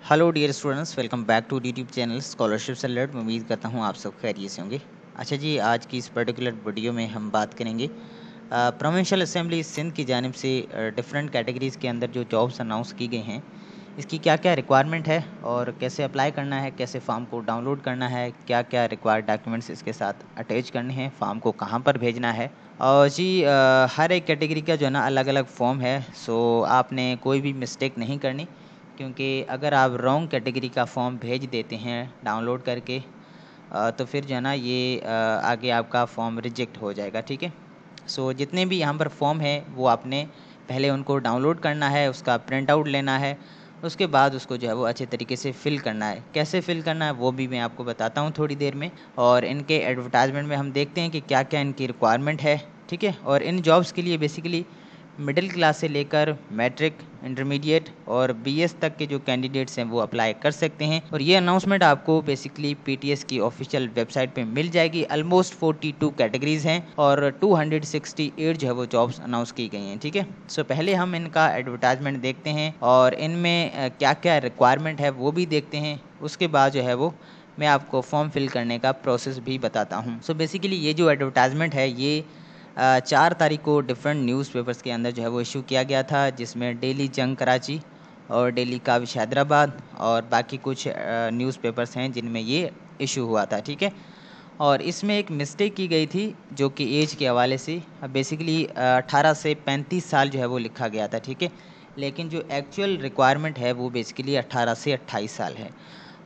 Hello dear students, welcome back to YouTube channel scholarship से alert. उम्मीद करता हूँ आप सब खैरियत से होंगे। अच्छा जी, आज की इस पर्टिकुलर वीडियो में हम बात करेंगे प्रोविंशियल असेंबली सिंध की जानिब से डिफरेंट कैटेगरीज़ के अंदर जो जॉब्स अनाउंस की गई हैं, इसकी क्या क्या रिक्वायरमेंट है और कैसे अप्लाई करना है, कैसे फॉर्म को डाउनलोड करना है, क्या क्या रिक्वायर्ड डॉक्यूमेंट्स इसके साथ अटैच करने हैं, फॉर्म को कहाँ पर भेजना है। और जी हर एक कैटेगरी का जो है ना अलग अलग फॉर्म है। सो आपने कोई भी मिस्टेक नहीं करनी, क्योंकि अगर आप रॉन्ग कैटेगरी का फॉर्म भेज देते हैं डाउनलोड करके तो फिर जो है ना ये आगे आपका फॉर्म रिजेक्ट हो जाएगा। ठीक है। सो जितने भी यहाँ पर फॉर्म है वो आपने पहले उनको डाउनलोड करना है, उसका प्रिंट आउट लेना है, उसके बाद उसको जो है वो अच्छे तरीके से फ़िल करना है। कैसे फ़िल करना है वो भी मैं आपको बताता हूँ थोड़ी देर में। और इनके एडवर्टाइजमेंट में हम देखते हैं कि क्या क्या इनकी रिक्वायरमेंट है। ठीक है। और इन जॉब्स के लिए बेसिकली मिडिल क्लास से लेकर मैट्रिक, इंटरमीडिएट और बीएस तक के जो कैंडिडेट्स हैं वो अप्लाई कर सकते हैं। और ये अनाउंसमेंट आपको बेसिकली पीटीएस की ऑफिशियल वेबसाइट पे मिल जाएगी। ऑलमोस्ट 42 कैटेगरीज हैं और 268 जो है वो जॉब्स अनाउंस की गई हैं। ठीक है। सो पहले हम इनका एडवर्टाइजमेंट देखते हैं और इनमें क्या क्या रिक्वायरमेंट है वो भी देखते हैं। उसके बाद जो है वो मैं आपको फॉर्म फिल करने का प्रोसेस भी बताता हूँ। सो बेसिकली ये जो एडवर्टाइजमेंट है ये 4 तारीख को डिफरेंट न्यूज़पेपर्स के अंदर जो है वो इशू किया गया था, जिसमें डेली जंग कराची और डेली काविश हैदराबाद और बाकी कुछ न्यूज़पेपर्स हैं जिनमें ये इशू हुआ था। ठीक है। और इसमें एक मिस्टेक की गई थी जो कि एज के हवाले से बेसिकली 18 से 35 साल जो है वो लिखा गया था। ठीक है। लेकिन जो एक्चुअल रिक्वायरमेंट है वो बेसिकली 18 से 28 साल है।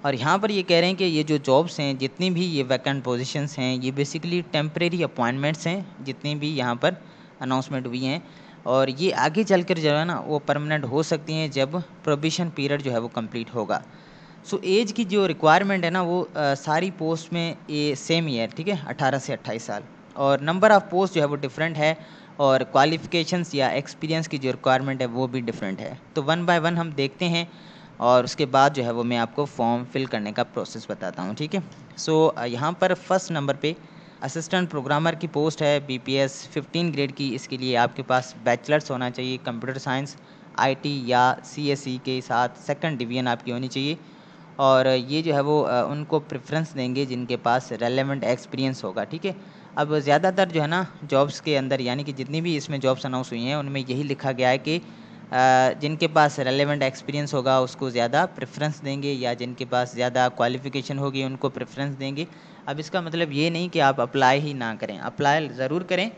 और यहाँ पर ये कह रहे हैं कि ये जो जॉब्स हैं, जितनी भी ये वैकेंट पोजीशंस हैं, ये बेसिकली टेम्परेरी अपॉइंटमेंट्स हैं जितनी भी यहाँ पर अनाउंसमेंट हुई हैं। और ये आगे चलकर जो है ना वो परमानेंट हो सकती हैं जब प्रोबिशन पीरियड जो है वो कंप्लीट होगा। सो एज की जो रिक्वायरमेंट है ना वो सारी पोस्ट में ये सेम ही है। ठीक है, 18 से 28 साल। और नंबर ऑफ़ पोस्ट जो है वो डिफरेंट है और क्वालिफ़िकेशंस या एक्सपीरियंस की जो रिक्वायरमेंट है वो भी डिफरेंट है। तो वन बाय वन हम देखते हैं और उसके बाद जो है वो मैं आपको फॉर्म फिल करने का प्रोसेस बताता हूँ। ठीक है। सो यहाँ पर फर्स्ट नंबर पे असिस्टेंट प्रोग्रामर की पोस्ट है, बीपीएस 15 ग्रेड की। इसके लिए आपके पास बैचलर्स होना चाहिए कंप्यूटर साइंस, आईटी या सीएसई के साथ सेकंड डिवीजन आपकी होनी चाहिए। और ये जो है वो उनको प्रेफरेंस देंगे जिनके पास रेलेवेंट एक्सपीरियंस होगा। ठीक है। अब ज़्यादातर जो है ना जॉब्स के अंदर, यानी कि जितनी भी इसमें जॉब्स अनाउंस हुई हैं उनमें यही लिखा गया है कि जिनके पास रेलेवेंट एक्सपीरियंस होगा उसको ज़्यादा प्रेफरेंस देंगे, या जिनके पास ज़्यादा क्वालिफ़िकेशन होगी उनको प्रेफरेंस देंगे। अब इसका मतलब ये नहीं कि आप अप्लाई ही ना करें, अप्लाई ज़रूर करें,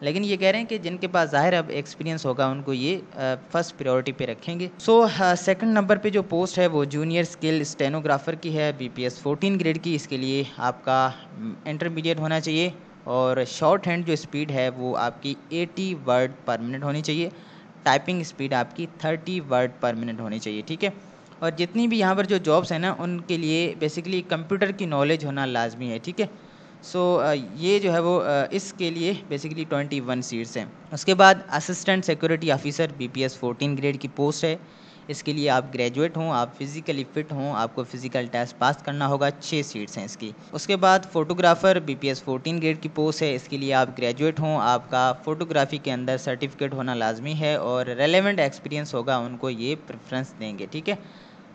लेकिन ये कह रहे हैं कि जिनके पास ज़ाहिर अब एक्सपीरियंस होगा उनको ये फर्स्ट प्रायोरिटी पे रखेंगे। सो सेकंड नंबर पे जो पोस्ट है वो जूनियर स्किल स्टेनोग्राफर की है, बीपीएस 14 ग्रेड की। इसके लिए आपका इंटरमीडिएट होना चाहिए और शॉर्ट हैंड जो स्पीड है वो आपकी 80 वर्ड पर मिनट होनी चाहिए। टाइपिंग स्पीड आपकी 30 वर्ड पर मिनट होनी चाहिए। ठीक है। और जितनी भी यहाँ पर जो जॉब्स हैं ना उनके लिए बेसिकली कंप्यूटर की नॉलेज होना लाजमी है। ठीक है। सो ये जो है वो इसके लिए बेसिकली 21 सीट्स हैं। उसके बाद assistant security officer BPS 14 grade की पोस्ट है। इसके लिए आप ग्रेजुएट हों, आप फिज़िकली फ़िट हों, आपको फ़िज़िकल टेस्ट पास करना होगा। 6 सीट्स हैं इसकी। उसके बाद फ़ोटोग्राफ़र बीपीएस 14 ग्रेड की पोस्ट है। इसके लिए आप ग्रेजुएट हों, आपका फ़ोटोग्राफ़ी के अंदर सर्टिफिकेट होना लाजमी है और रेलेवेंट एक्सपीरियंस होगा, उनको ये प्रेफरेंस देंगे। ठीक है।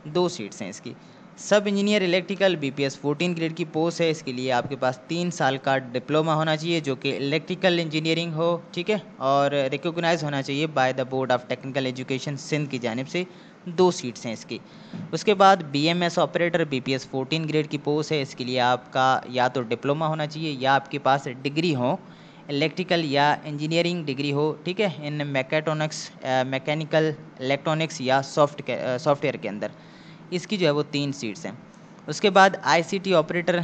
2 सीट्स हैं इसकी। सब इंजीनियर इलेक्ट्रिकल बीपीएस 14 ग्रेड की पोस्ट है। इसके लिए आपके पास 3 साल का डिप्लोमा होना चाहिए जो कि इलेक्ट्रिकल इंजीनियरिंग हो। ठीक है। और रिकॉग्नाइज होना चाहिए by the board of technical education Sindh की जानिब से। 2 सीट्स हैं इसकी। उसके बाद बीएमएस ऑपरेटर बीपीएस 14 ग्रेड की पोस्ट है। इसके लिए आपका या तो डिप्लोमा होना चाहिए या आपके पास डिग्री हो, इलेक्ट्रिकल या इंजीनियरिंग डिग्री हो। ठीक है। इन मैकेट्रॉनिक्स, मैकेनिकल, इलेक्ट्रॉनिक्स या सॉफ्टवेयर के अंदर। इसकी जो है वो 3 सीट्स हैं। उसके बाद आईसीटी ऑपरेटर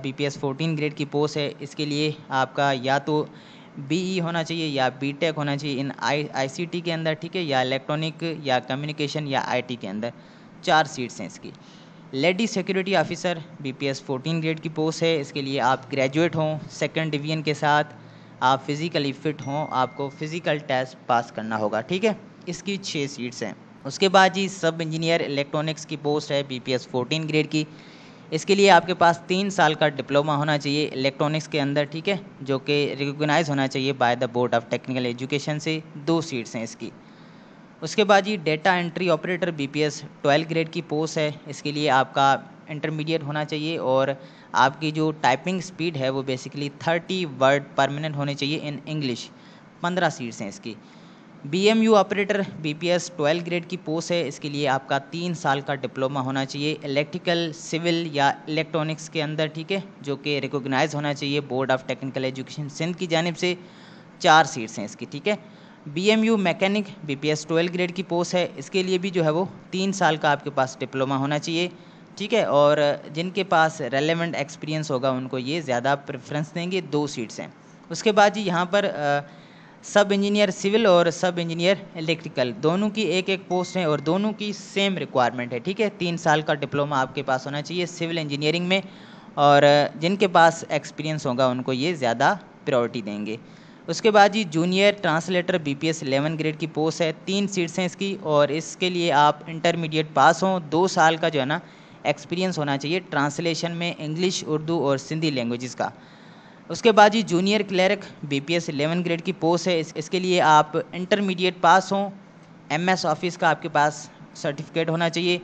बीपीएस 14 ग्रेड की पोस्ट है। इसके लिए आपका या तो बीई होना चाहिए या बीटेक होना चाहिए इन आईसीटी के अंदर। ठीक है। या इलेक्ट्रॉनिक या कम्युनिकेशन या आईटी के अंदर। 4 सीट्स हैं इसकी। Lady security officer BPS 14 grade की पोस्ट है। इसके लिए आप ग्रेजुएट हों, सेकंड डिवीजन के साथ, आप फिज़िकली फ़िट हों, आपको फ़िज़िकल टेस्ट पास करना होगा। ठीक है। इसकी 6 सीट्स हैं। उसके बाद जी सब इंजीनियर इलेक्ट्रॉनिक्स की पोस्ट है बीपीएस 14 ग्रेड की। इसके लिए आपके पास 3 साल का डिप्लोमा होना चाहिए इलेक्ट्रॉनिक्स के अंदर। ठीक है। जो कि रिकॉग्नाइज होना चाहिए by the board of technical education से। 2 सीट्स हैं इसकी। उसके बाद जी data entry operator BPS 12 grade की पोस्ट है, इसके लिए आपका इंटरमीडिएट होना चाहिए और आपकी जो टाइपिंग स्पीड है वो बेसिकली 30 वर्ड पर मिनट होने चाहिए इन इंग्लिश। 15 सीट्स हैं इसकी। बीएमयू ऑपरेटर बीपीएस 12 ग्रेड की पोस्ट है, इसके लिए आपका 3 साल का डिप्लोमा होना चाहिए इलेक्ट्रिकल, सिविल या इलेक्ट्रॉनिक्स के अंदर, ठीक है, जो कि रिकॉग्नाइज होना चाहिए board of technical education Sindh की जानिब से। 4 सीट्स हैं इसकी, ठीक है। बीएमयू मैकेनिक बीपीएस 12 ग्रेड की पोस्ट है, इसके लिए भी जो है वो 3 साल का आपके पास डिप्लोमा होना चाहिए, ठीक है। और जिनके पास रेलेवेंट एक्सपीरियंस होगा उनको ये ज़्यादा प्रेफरेंस देंगे। 2 सीट्स हैं। उसके बाद जी यहाँ पर सब इंजीनियर सिविल और सब इंजीनियर इलेक्ट्रिकल दोनों की एक एक पोस्ट है और दोनों की सेम रिक्वायरमेंट है, ठीक है। 3 साल का डिप्लोमा आपके पास होना चाहिए सिविल इंजीनियरिंग में, और जिनके पास एक्सपीरियंस होगा उनको ये ज़्यादा प्रायोरिटी देंगे। उसके बाद जी जूनियर ट्रांसलेटर बीपीएस 11 ग्रेड की पोस्ट है, 3 सीट्स हैं इसकी, और इसके लिए आप इंटरमीडिएट पास हों, 2 साल का जो है ना एक्सपीरियंस होना चाहिए ट्रांसलेशन में इंग्लिश, उर्दू और सिंधी लैंग्वेजेस का। उसके बाद जी जूनियर क्लर्क बीपीएस 11 ग्रेड की पोस्ट है, इसके लिए आप इंटरमीडिएट पास हों, एमएस ऑफिस का आपके पास सर्टिफिकेट होना चाहिए,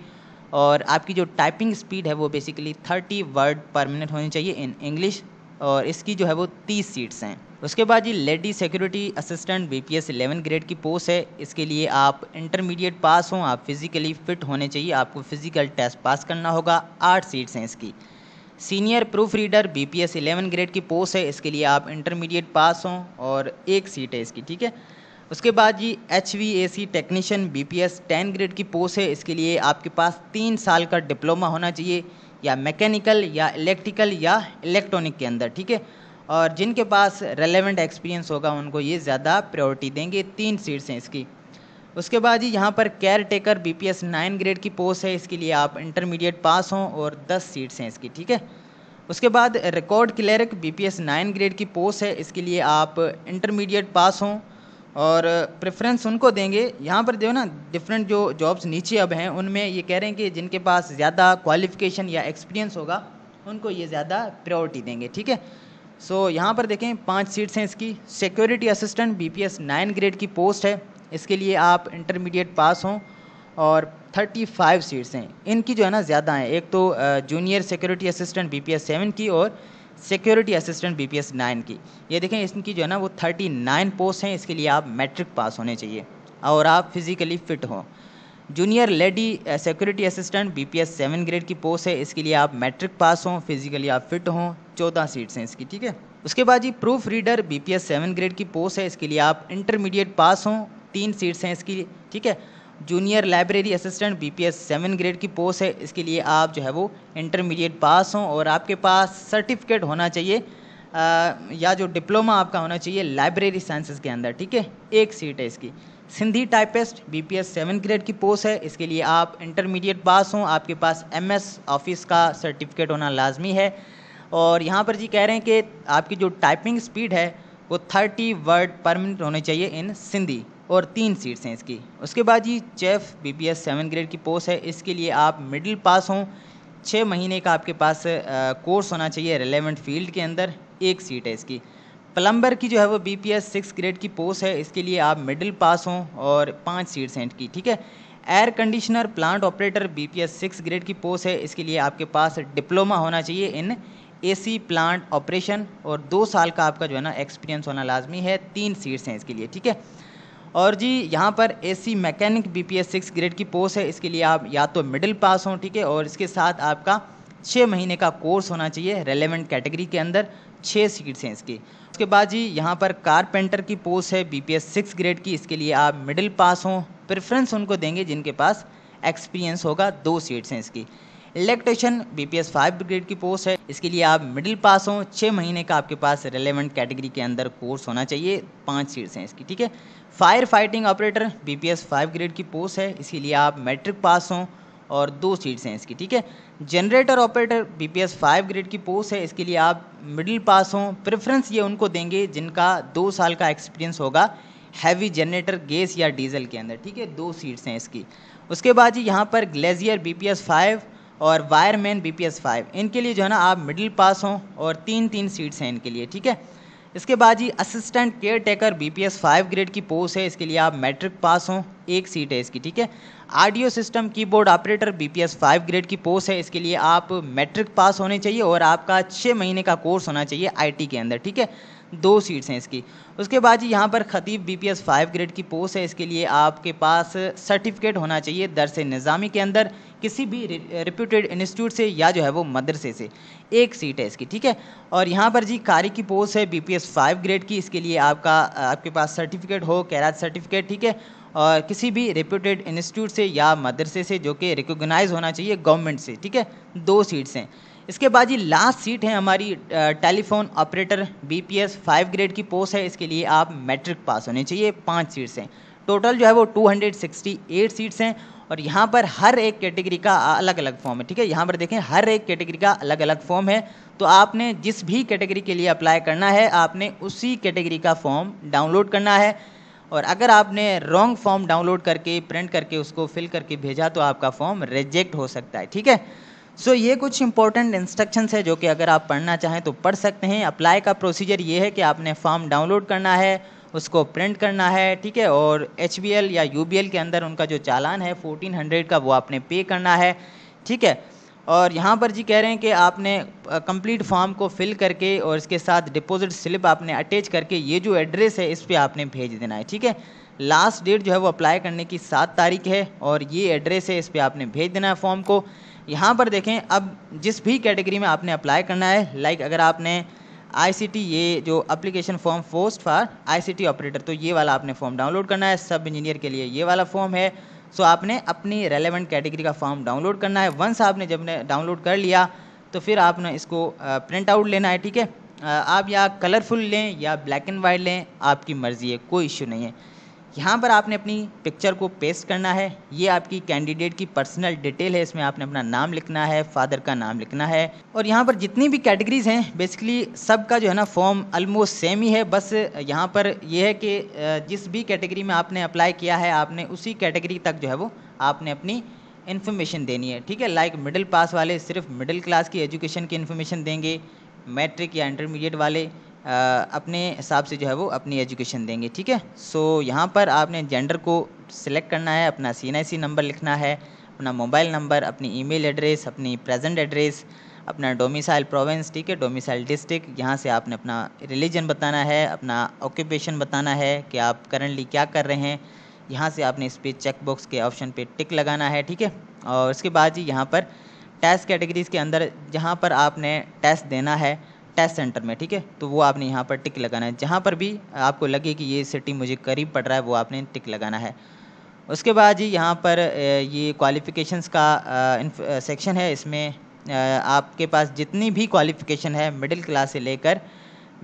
और आपकी जो टाइपिंग स्पीड है वो बेसिकली 30 वर्ड पर मिनट होनी चाहिए इन इंग्लिश, और इसकी जो है वो 30 सीट्स हैं। उसके बाद जी lady security assistant BPS 11 grade की पोस्ट है, इसके लिए आप इंटरमीडिएट पास हों, आप फिज़िकली फ़िट होने चाहिए, आपको फ़िज़िकल टेस्ट पास करना होगा। 8 सीट्स हैं इसकी। Senior proof reader BPS 11 grade की पोस्ट है, इसके लिए आप इंटरमीडिएट पास हों और 1 सीट है इसकी, ठीक है। उसके बाद जी HVAC टेक्नीशियन बीपीएस 10 ग्रेड की पोस्ट है, इसके लिए आपके पास 3 साल का डिप्लोमा होना चाहिए या मैकेनिकल या इलेक्ट्रिकल या इलेक्ट्रॉनिक के अंदर, ठीक है। और जिनके पास रेलेवेंट एक्सपीरियंस होगा उनको ये ज़्यादा प्रायोरिटी देंगे। 3 सीट्स हैं इसकी। उसके बाद जी यहाँ पर केयर टेकर बीपीएस 9 ग्रेड की पोस्ट है, इसके लिए आप इंटरमीडिएट पास हों और 10 सीट्स हैं इसकी, ठीक है। उसके बाद रिकॉर्ड क्लर्क बीपीएस 9 ग्रेड की पोस्ट है, इसके लिए आप इंटरमीडिएट पास हों, और प्रेफरेंस उनको देंगे। यहाँ पर जो ना डिफरेंट जो जॉब्स नीचे अब हैं उनमें ये कह रहे हैं कि जिनके पास ज़्यादा क्वालिफिकेशन या एक्सपीरियंस होगा उनको ये ज़्यादा प्रायोरिटी देंगे, ठीक है। सो यहाँ पर देखें 5 सीट्स हैं इसकी। सिक्योरिटी असिस्टेंट बीपीएस 9 ग्रेड की पोस्ट है, इसके लिए आप इंटरमीडिएट पास हों और 35 सीट्स हैं। इनकी जो है ना ज़्यादा हैं, एक तो जूनियर सिक्योरिटी असिस्टेंट बीपीएस 7 की और सिक्योरिटी असिस्टेंट बीपीएस 9 की। ये देखें इनकी जो है ना वो 39 पोस्ट हैं, इसके लिए आप मैट्रिक पास होने चाहिए और आप फिज़िकली फ़िट हों। Junior lady security assistant BPS 7 grade की पोस्ट है, इसके लिए आप मैट्रिक पास हों, फिज़िकली आप फिट हों। 14 सीट्स हैं इसकी, ठीक है। उसके बाद जी प्रूफ रीडर बीपीएस 7 ग्रेड की पोस्ट है, इसके लिए आप इंटरमीडिएट पास हों। 3 सीट्स हैं इसकी, ठीक है। Junior library assistant BPS 7 grade की पोस्ट है, इसके लिए आप जो है वो इंटरमीडिएट पास हों और आपके पास सर्टिफिकेट होना चाहिए या जो डिप्लोमा आपका होना चाहिए लाइब्रेरी साइंसेस के अंदर, ठीक है। 1 सीट है इसकी। सिंधी टाइपिस्ट बीपीएस 7 ग्रेड की पोस्ट है, इसके लिए आप इंटरमीडिएट पास हों, आपके पास एमएस ऑफिस का सर्टिफिकेट होना लाजमी है, और यहाँ पर जी कह रहे हैं कि आपकी जो टाइपिंग स्पीड है वो 30 वर्ड पर मिनट होने चाहिए इन सिंधी, और 3 सीट्स हैं इसकी। उसके बाद जी चेफ बीपीएस 7 ग्रेड की पोस्ट है, इसके लिए आप मिडिल पास हों, 6 महीने का आपके पास कोर्स होना चाहिए रेलेवेंट फील्ड के अंदर। 1 सीट है इसकी। प्लम्बर की जो है वो बीपीएस 6 ग्रेड की पोस्ट है, इसके लिए आप मिडिल पास हों और 5 सीट्स हैं इसकी, ठीक है। Air conditioner plant operator BPS 6 grade की पोस्ट है, इसके लिए आपके पास डिप्लोमा होना चाहिए इन एसी प्लांट ऑपरेशन और 2 साल का आपका जो है ना एक्सपीरियंस होना लाजमी है। 3 सीट्स हैं इसके लिए, ठीक है। और जी यहाँ पर एसी मैकेनिक बीपीएस 6 ग्रेड की पोस्ट है, इसके लिए आप या तो मिडिल पास हों, ठीक है, और इसके साथ आपका 6 महीने का कोर्स होना चाहिए रेलेवेंट कैटेगरी के अंदर। 6 सीट्स हैं इसकी। उसके बाद जी यहाँ पर कारपेंटर की पोस्ट है बीपीएस 6 ग्रेड की, इसके लिए आप मिडिल पास हों, प्रेफरेंस उनको देंगे जिनके पास एक्सपीरियंस होगा। 2 सीट्स हैं इसकी। इलेक्ट्रिशियन बीपीएस 5 ग्रेड की पोस्ट है, इसके लिए आप मिडिल पास हों, 6 महीने का आपके पास रेलेवेंट कैटेगरी के अंदर कोर्स होना चाहिए। 5 सीट्स हैं इसकी, ठीक है। Fire fighting operator BPS 5 grade की पोस्ट है, इसके लिए आप मैट्रिक पास हों और 2 सीट्स हैं इसकी, ठीक है। जनरेटर ऑपरेटर बीपीएस 5 ग्रेड की पोस्ट है, इसके लिए आप मिडिल पास हों, प्रेफरेंस ये उनको देंगे जिनका 2 साल का एक्सपीरियंस होगा हैवी जनरेटर गैस या डीजल के अंदर, ठीक है। 2 सीट्स हैं इसकी। उसके बाद जी यहाँ पर ग्लेजियर बीपीएस 5 और वायरमैन बीपीएस 5, इनके लिए जो है ना आप मिडिल पास हों और 3 सीट्स हैं इनके लिए, ठीक है। इसके बाद जी assistant caretaker BPS 5 grade की पोस्ट है, इसके लिए आप मैट्रिक पास हों। एक सीट है इसकी, ठीक है। Audio system keyboard operator BPS 5 grade की पोस्ट है, इसके लिए आप मैट्रिक पास होने चाहिए और आपका 6 महीने का कोर्स होना चाहिए आईटी के अंदर, ठीक है। 2 सीट्स हैं इसकी। उसके बाद जी यहाँ पर खतीब बीपीएस 5 ग्रेड की पोस्ट है, इसके लिए आपके पास सर्टिफिकेट होना चाहिए दरस निज़ामी के अंदर किसी भी रिप्यूटेड इंस्टीट्यूट से या जो है वो मदरसे से। एक सीट है इसकी, ठीक है। और यहाँ पर जी कारी की पोस्ट है बीपीएस 5 ग्रेड की, इसके लिए आपके पास सर्टिफिकेट हो, कैरात सर्टिफिकेट, ठीक है। और किसी भी रेप्यूटेड इंस्टीट्यूट से या मदरसे से जो कि रिकॉग्नाइज होना चाहिए गवर्नमेंट से, ठीक है। 2 सीट्स हैं। इसके बाद ये लास्ट सीट है हमारी टेलीफोन ऑपरेटर बीपीएस 5 ग्रेड की पोस्ट है, इसके लिए आप मैट्रिक पास होने चाहिए। 5 सीट्स हैं टोटल, जो है वो 268 सीट्स हैं। और यहाँ पर हर एक कैटेगरी का अलग अलग फॉर्म है, ठीक है। यहाँ पर देखें हर एक कैटेगरी का अलग अलग फॉर्म है, तो आपने जिस भी कैटेगरी के लिए अप्लाई करना है आपने उसी कैटेगरी का फॉर्म डाउनलोड करना है। और अगर आपने रॉन्ग फॉर्म डाउनलोड करके प्रिंट करके उसको फिल करके भेजा तो आपका फॉर्म रिजेक्ट हो सकता है, ठीक है। सो ये कुछ इंपॉर्टेंट इंस्ट्रक्शंस है जो कि अगर आप पढ़ना चाहें तो पढ़ सकते हैं। अप्लाई का प्रोसीजर ये है कि आपने फॉर्म डाउनलोड करना है, उसको प्रिंट करना है, ठीक है। और HBL या UBL के अंदर उनका जो चालान है 1400 का वो आपने पे करना है, ठीक है। और यहाँ पर जी कह रहे हैं कि आपने कंप्लीट फॉर्म को फिल करके और इसके साथ डिपॉजिट स्लिप आपने अटैच करके ये जो एड्रेस है इस पर आपने भेज देना है, ठीक है। लास्ट डेट जो है वो अप्लाई करने की 7 तारीख है और ये एड्रेस है, इस पर आपने भेज देना है फॉर्म को। यहाँ पर देखें अब जिस भी कैटेगरी में आपने अप्लाई करना है, लाइक अगर आपने ICT ये जो application form post for ICT operator, तो ये वाला आपने फॉर्म डाउनलोड करना है। सब इंजीनियर के लिए ये वाला फॉर्म है। सो आपने अपनी रेलेवेंट कैटेगरी का फॉर्म डाउनलोड करना है। वंस आपने जब ने डाउनलोड कर लिया तो फिर आपने इसको प्रिंट आउट लेना है, ठीक है। आप या कलरफुल लें या ब्लैक एंड वाइट लें, आपकी मर्ज़ी है, कोई इशू नहीं है। यहाँ पर आपने अपनी पिक्चर को पेस्ट करना है। ये आपकी कैंडिडेट की पर्सनल डिटेल है, इसमें आपने अपना नाम लिखना है, फादर का नाम लिखना है। और यहाँ पर जितनी भी कैटेगरीज हैं बेसिकली सबका जो है ना फॉर्म ऑलमोस्ट सेम ही है। बस यहाँ पर ये है कि जिस भी कैटेगरी में आपने अप्लाई किया है आपने उसी कैटेगरी तक जो है वो आपने अपनी इन्फॉर्मेशन देनी है, ठीक है। लाइक मिडिल पास वाले सिर्फ मिडिल क्लास की एजुकेशन की इन्फॉर्मेशन देंगे, मैट्रिक या इंटरमीडिएट वाले अपने हिसाब से जो है वो अपनी एजुकेशन देंगे, ठीक है। सो यहाँ पर आपने जेंडर को सिलेक्ट करना है, अपना CNIC नंबर लिखना है, अपना मोबाइल नंबर, अपनी ईमेल एड्रेस, अपनी प्रेजेंट एड्रेस, अपना डोमिसाइल प्रोविंस, ठीक है, डोमिसाइल डिस्ट्रिक्ट। यहाँ से आपने अपना रिलीजन बताना है, अपना ऑक्यूपेशन बताना है कि आप करंटली क्या कर रहे हैं। यहाँ से आपने इस पर चेक बॉक्स के ऑप्शन पे टिक लगाना है, ठीक है। और उसके बाद जी यहाँ पर टेस्ट कैटेगरीज़ के अंदर जहाँ पर आपने टेस्ट देना है टेस्ट सेंटर में, ठीक है, तो वो आपने यहाँ पर टिक लगाना है। जहाँ पर भी आपको लगे कि ये सिटी मुझे करीब पड़ रहा है वो आपने टिक लगाना है। उसके बाद जी यहाँ पर ये क्वालिफ़िकेशंस का सेक्शन है। इसमें आपके पास जितनी भी क्वालिफ़िकेशन है मिडिल क्लास से लेकर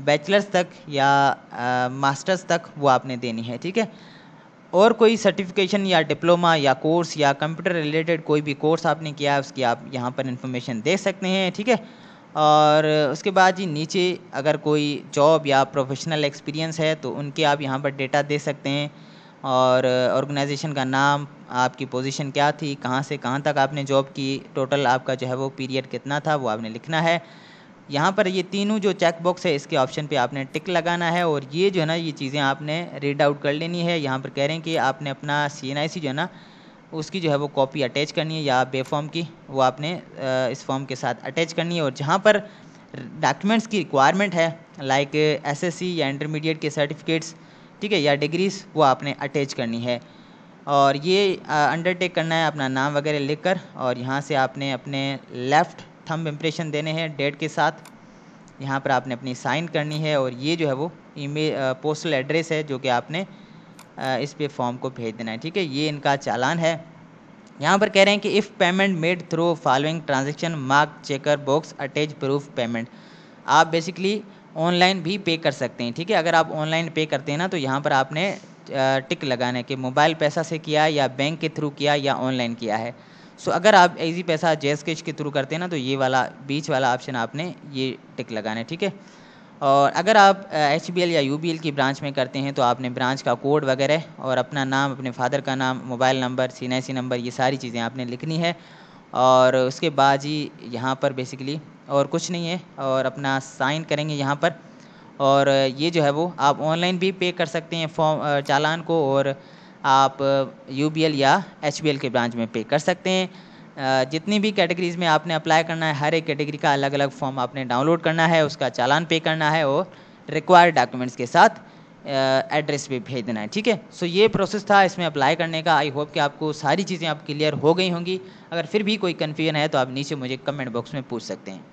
बैचलर्स तक या मास्टर्स तक वो आपने देनी है, ठीक है। और कोई सर्टिफिकेशन या डिप्लोमा या कोर्स या कंप्यूटर रिलेटेड कोई भी कोर्स आपने किया है उसकी आप यहाँ पर इन्फॉर्मेशन दे सकते हैं, ठीक है। और उसके बाद जी नीचे अगर कोई जॉब या प्रोफेशनल एक्सपीरियंस है तो उनके आप यहाँ पर डेटा दे सकते हैं। और ऑर्गेनाइजेशन का नाम, आपकी पोजीशन क्या थी, कहाँ से कहाँ तक आपने जॉब की, टोटल आपका जो है वो पीरियड कितना था वो आपने लिखना है। यहाँ पर ये तीनों जो चेक बॉक्स है इसके ऑप्शन पे आपने टिक लगाना है। और ये जो है ना ये चीज़ें आपने रीड आउट कर लेनी है। यहाँ पर कह रहे हैं कि आपने अपना CNIC जो है ना उसकी जो है वो कॉपी अटैच करनी है या बे फॉर्म की वो आपने इस फॉर्म के साथ अटैच करनी है। और जहाँ पर डॉक्यूमेंट्स की रिक्वायरमेंट है लाइक SSC या इंटरमीडिएट के सर्टिफिकेट्स, ठीक है, या डिग्रीज वो आपने अटैच करनी है। और ये अंडरटेक करना है अपना नाम वगैरह लिखकर। और यहाँ से आपने अपने लेफ़्ट थंब इम्प्रेशन देने हैं डेट के साथ। यहाँ पर आपने अपनी साइन करनी है। और ये जो है वो ईमेल पोस्टल एड्रेस है जो कि आपने इस पे फॉर्म को भेज देना है, ठीक है। ये इनका चालान है। यहाँ पर कह रहे हैं कि if payment made through following transaction mark checker box attach proof payment. आप बेसिकली ऑनलाइन भी पे कर सकते हैं, ठीक है। अगर आप ऑनलाइन पे करते हैं ना तो यहाँ पर आपने टिक लगाना है कि मोबाइल पैसा से किया या बैंक के थ्रू किया या ऑनलाइन किया है। सो अगर आप इजी पैसा जैज़ कैश के थ्रू करते हैं ना तो ये वाला बीच वाला ऑप्शन आपने ये टिक लगाना है, ठीक है। और अगर आप HBL या UBL की ब्रांच में करते हैं तो आपने ब्रांच का कोड वगैरह और अपना नाम, अपने फादर का नाम, मोबाइल नंबर, CNIC नंबर, ये सारी चीज़ें आपने लिखनी है। और उसके बाद ही यहाँ पर बेसिकली और कुछ नहीं है। और अपना साइन करेंगे यहाँ पर। और ये जो है वो आप ऑनलाइन भी पे कर सकते हैं फॉर्म चालान को। और आप यूबीएल या एचबीएल के ब्रांच में पे कर सकते हैं। जितनी भी कैटेगरीज़ में आपने अप्लाई करना है, हर एक कैटेगरी का अलग अलग फॉर्म आपने डाउनलोड करना है, उसका चालान पे करना है और रिक्वायर्ड डॉक्यूमेंट्स के साथ एड्रेस पे भेज देना है। ठीक है, सो ये प्रोसेस था इसमें अप्लाई करने का। आई होप कि आपको सारी चीज़ें आप क्लियर हो गई होंगी। अगर फिर भी कोई कन्फ्यूजन है तो आप नीचे मुझे कमेंट बॉक्स में पूछ सकते हैं।